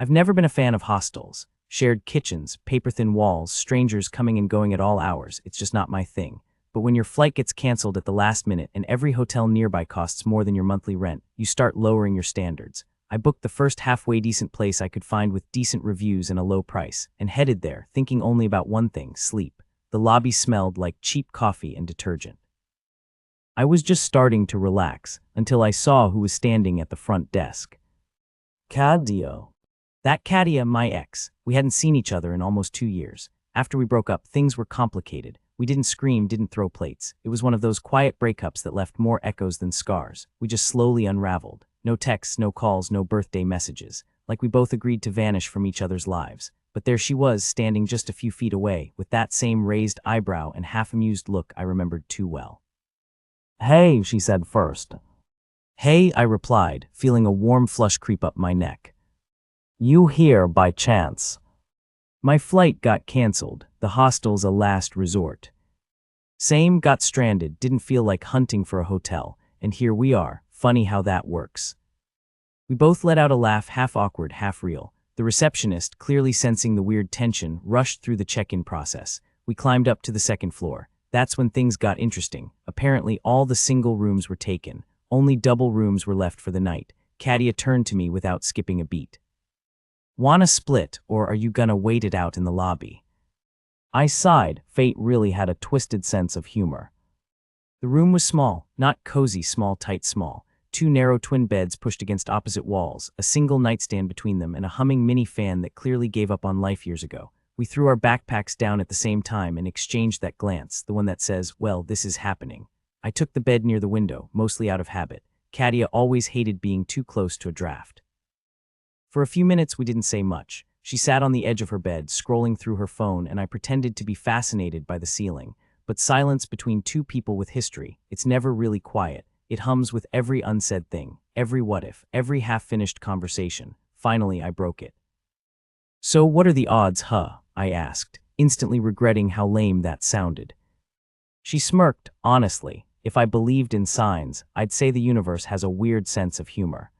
I've never been a fan of hostels. Shared kitchens, paper-thin walls, strangers coming and going at all hours. It's just not my thing. But when your flight gets canceled at the last minute and every hotel nearby costs more than your monthly rent, you start lowering your standards. I booked the first halfway decent place I could find with decent reviews and a low price, and headed there, thinking only about one thing: sleep. The lobby smelled like cheap coffee and detergent. I was just starting to relax, until I saw who was standing at the front desk. Kadia. That Kadia, my ex. We hadn't seen each other in almost 2 years. After we broke up, things were complicated. We didn't scream, didn't throw plates. It was one of those quiet breakups that left more echoes than scars. We just slowly unraveled. No texts, no calls, no birthday messages. Like we both agreed to vanish from each other's lives. But there she was, standing just a few feet away, with that same raised eyebrow and half-amused look I remembered too well. "Hey," she said first. "Hey," I replied, feeling a warm flush creep up my neck. "You here by chance?" My flight got canceled. The hostel's a last resort. Same, got stranded, didn't feel like hunting for a hotel, and here we are. Funny how that works. We both let out a laugh, half awkward, half real. The receptionist, clearly sensing the weird tension, rushed through the check-in process. We climbed up to the second floor. That's when things got interesting. Apparently all the single rooms were taken. Only double rooms were left for the night. Kadia turned to me without skipping a beat. "Wanna split, or are you gonna wait it out in the lobby?" I sighed. Fate really had a twisted sense of humor. The room was small, not cozy, small, tight, small. 2 narrow twin beds pushed against opposite walls, a single nightstand between them, and a humming mini fan that clearly gave up on life years ago. We threw our backpacks down at the same time and exchanged that glance, the one that says, "Well, this is happening." I took the bed near the window, mostly out of habit. Kadia always hated being too close to a draft. For a few minutes we didn't say much. She sat on the edge of her bed, scrolling through her phone, and I pretended to be fascinated by the ceiling. But silence between two people with history, it's never really quiet. It hums with every unsaid thing, every what if, every half-finished conversation. Finally, I broke it. "So what are the odds, huh?" I asked, instantly regretting how lame that sounded. She smirked. "Honestly, if I believed in signs, I'd say the universe has a weird sense of humor."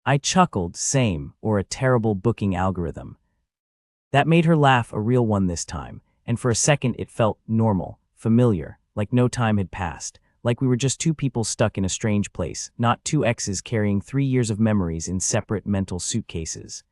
I chuckled. "Same, or a terrible booking algorithm." That made her laugh, a real one this time, and for a second it felt normal, familiar, like no time had passed, like we were just two people stuck in a strange place, not two exes carrying 3 years of memories in separate mental suitcases.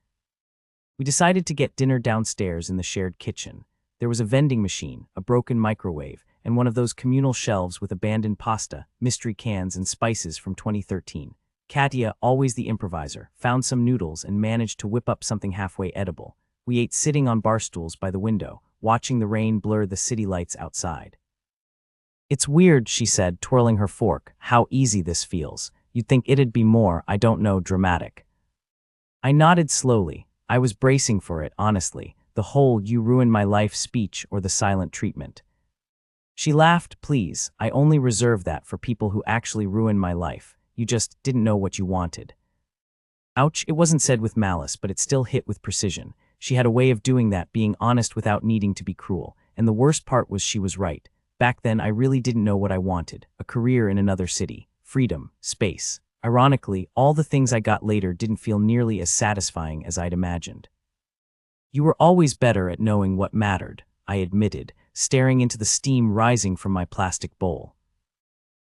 We decided to get dinner downstairs in the shared kitchen. There was a vending machine, a broken microwave, and one of those communal shelves with abandoned pasta, mystery cans, and spices from 2013. Katia, always the improviser, found some noodles and managed to whip up something halfway edible. We ate sitting on bar stools by the window, watching the rain blur the city lights outside. "It's weird," she said, twirling her fork, "how easy this feels. You'd think it'd be more, I don't know, dramatic." I nodded slowly. I was bracing for it, honestly, the whole "you ruined my life" speech or the silent treatment. She laughed. "Please, I only reserve that for people who actually ruin my life. You just didn't know what you wanted." Ouch, it wasn't said with malice, but it still hit with precision. She had a way of doing that, being honest without needing to be cruel, and the worst part was she was right. Back then, I really didn't know what I wanted: a career in another city, freedom, space. Ironically, all the things I got later didn't feel nearly as satisfying as I'd imagined. "You were always better at knowing what mattered," I admitted, staring into the steam rising from my plastic bowl.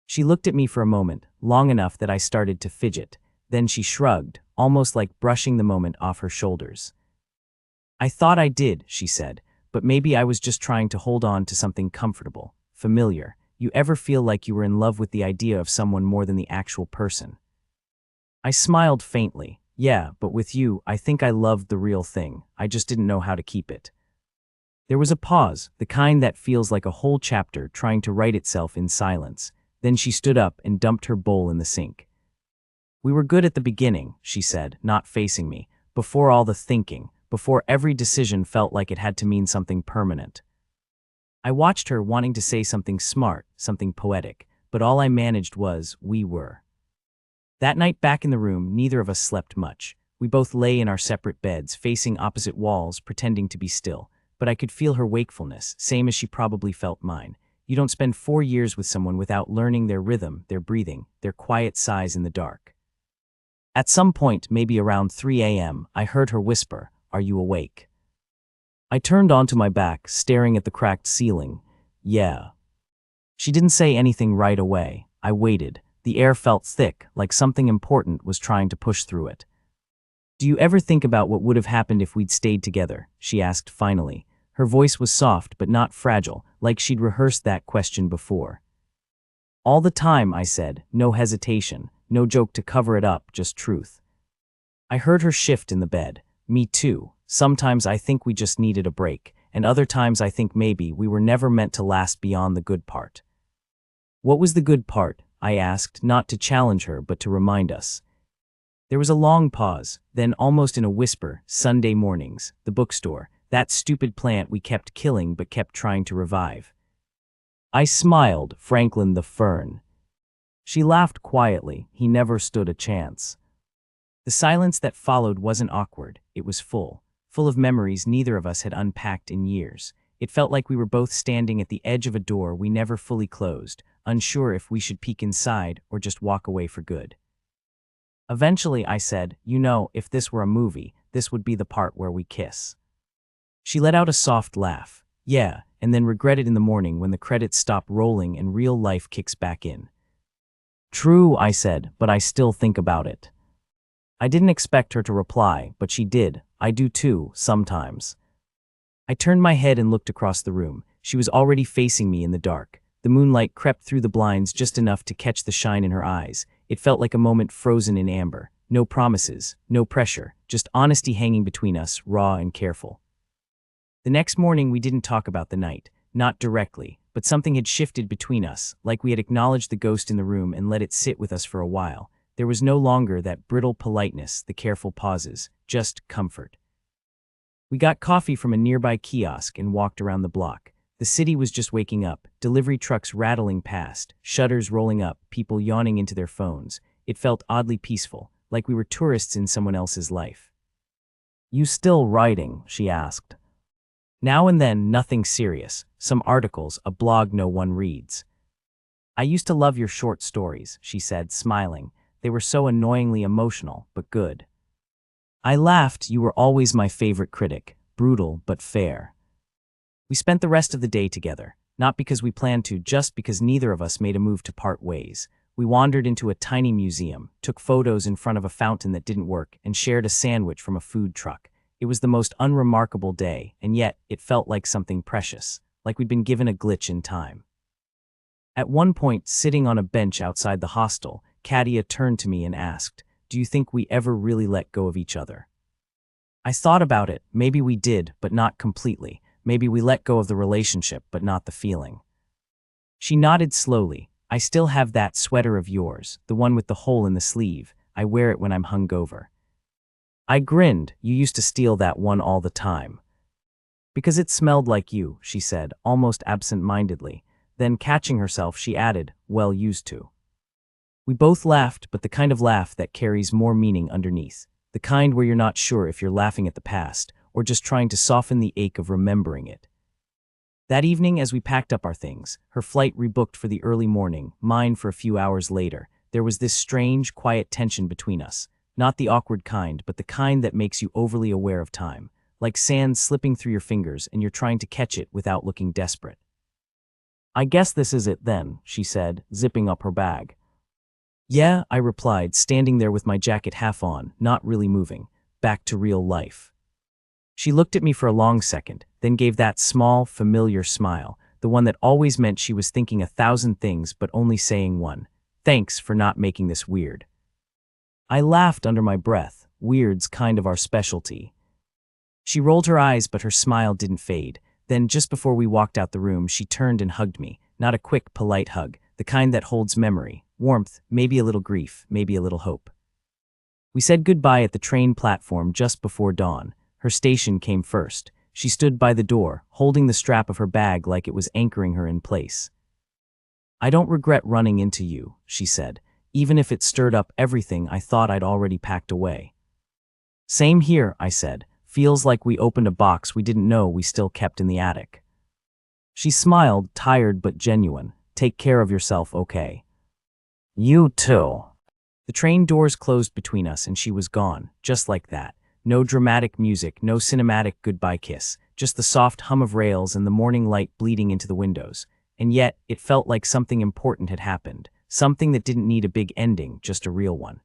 She looked at me for a moment, long enough that I started to fidget. Then she shrugged, almost like brushing the moment off her shoulders. "I thought I did," she said, "but maybe I was just trying to hold on to something comfortable, familiar. You ever feel like you were in love with the idea of someone more than the actual person?" I smiled faintly. "Yeah, but with you, I think I loved the real thing. I just didn't know how to keep it." There was a pause, the kind that feels like a whole chapter trying to write itself in silence. Then she stood up and dumped her bowl in the sink. "We were good at the beginning," she said, not facing me, "before all the thinking, before every decision felt like it had to mean something permanent." I watched her, wanting to say something smart, something poetic, but all I managed was, "We were." That night back in the room, neither of us slept much. We both lay in our separate beds, facing opposite walls, pretending to be still, but I could feel her wakefulness, same as she probably felt mine. You don't spend 4 years with someone without learning their rhythm, their breathing, their quiet sighs in the dark. At some point, maybe around 3 a.m., I heard her whisper, "Are you awake?" I turned onto my back, staring at the cracked ceiling. Yeah. She didn't say anything right away. I waited. The air felt thick, like something important was trying to push through it. "Do you ever think about what would have happened if we'd stayed together?" she asked finally. Her voice was soft but not fragile, like she'd rehearsed that question before. "All the time," I said, no hesitation, no joke to cover it up, just truth. I heard her shift in the bed. "Me too. Sometimes I think we just needed a break, and other times I think maybe we were never meant to last beyond the good part." "What was the good part?" I asked, not to challenge her but to remind us. There was a long pause, then almost in a whisper, "Sunday mornings, the bookstore, that stupid plant we kept killing but kept trying to revive." I smiled, "Franklin the fern." She laughed quietly. "He never stood a chance." The silence that followed wasn't awkward, it was full of memories neither of us had unpacked in years. It felt like we were both standing at the edge of a door we never fully closed, unsure if we should peek inside or just walk away for good. Eventually, I said, "You know, if this were a movie, this would be the part where we kiss." She let out a soft laugh. "Yeah, and then regret it in the morning when the credits stop rolling and real life kicks back in." "True," I said, "but I still think about it." I didn't expect her to reply, but she did. "I do too, sometimes." I turned my head and looked across the room. She was already facing me in the dark. The moonlight crept through the blinds just enough to catch the shine in her eyes. It felt like a moment frozen in amber. No promises, no pressure, just honesty hanging between us, raw and careful. The next morning we didn't talk about the night, not directly, but something had shifted between us, like we had acknowledged the ghost in the room and let it sit with us for a while. There was no longer that brittle politeness, the careful pauses, just comfort. We got coffee from a nearby kiosk and walked around the block. The city was just waking up, delivery trucks rattling past, shutters rolling up, people yawning into their phones. It felt oddly peaceful, like we were tourists in someone else's life. "You still writing?" she asked. "Now and then, nothing serious. Some articles, a blog no one reads." "I used to love your short stories," she said, smiling. "They were so annoyingly emotional, but good." I laughed. "You were always my favorite critic, brutal but fair." We spent the rest of the day together, not because we planned to, just because neither of us made a move to part ways. We wandered into a tiny museum, took photos in front of a fountain that didn't work, and shared a sandwich from a food truck. It was the most unremarkable day, and yet it felt like something precious, like we'd been given a glitch in time. At one point, sitting on a bench outside the hostel, Katia turned to me and asked, "Do you think we ever really let go of each other?" I thought about it. Maybe we did, but not completely. Maybe we let go of the relationship, but not the feeling. She nodded slowly. "I still have that sweater of yours, the one with the hole in the sleeve. I wear it when I'm hungover." I grinned. "You used to steal that one all the time." "Because it smelled like you," she said, almost absent-mindedly. Then, catching herself, she added, "Well, used to." We both laughed, but the kind of laugh that carries more meaning underneath. The kind where you're not sure if you're laughing at the past, or just trying to soften the ache of remembering it. That evening, as we packed up our things, her flight rebooked for the early morning, mine for a few hours later, there was this strange, quiet tension between us. Not the awkward kind, but the kind that makes you overly aware of time. Like sand slipping through your fingers and you're trying to catch it without looking desperate. "I guess this is it then," she said, zipping up her bag. "Yeah," I replied, standing there with my jacket half on, not really moving. "Back to real life." She looked at me for a long second, then gave that small, familiar smile, the one that always meant she was thinking 1,000 things but only saying one. "Thanks for not making this weird." I laughed under my breath. Weird's kind of our specialty. She rolled her eyes, but her smile didn't fade. Then, just before we walked out the room, she turned and hugged me. Not a quick, polite hug, the kind that holds memory, warmth, maybe a little grief, maybe a little hope. We said goodbye at the train platform just before dawn. Her station came first. She stood by the door, holding the strap of her bag like it was anchoring her in place. "I don't regret running into you," she said, "even if it stirred up everything I thought I'd already packed away." "Same here," I said. "Feels like we opened a box we didn't know we still kept in the attic." She smiled, tired but genuine. "Take care of yourself, okay?" "You too." The train doors closed between us and she was gone, just like that. No dramatic music, no cinematic goodbye kiss, just the soft hum of rails and the morning light bleeding into the windows. And yet, it felt like something important had happened, something that didn't need a big ending, just a real one.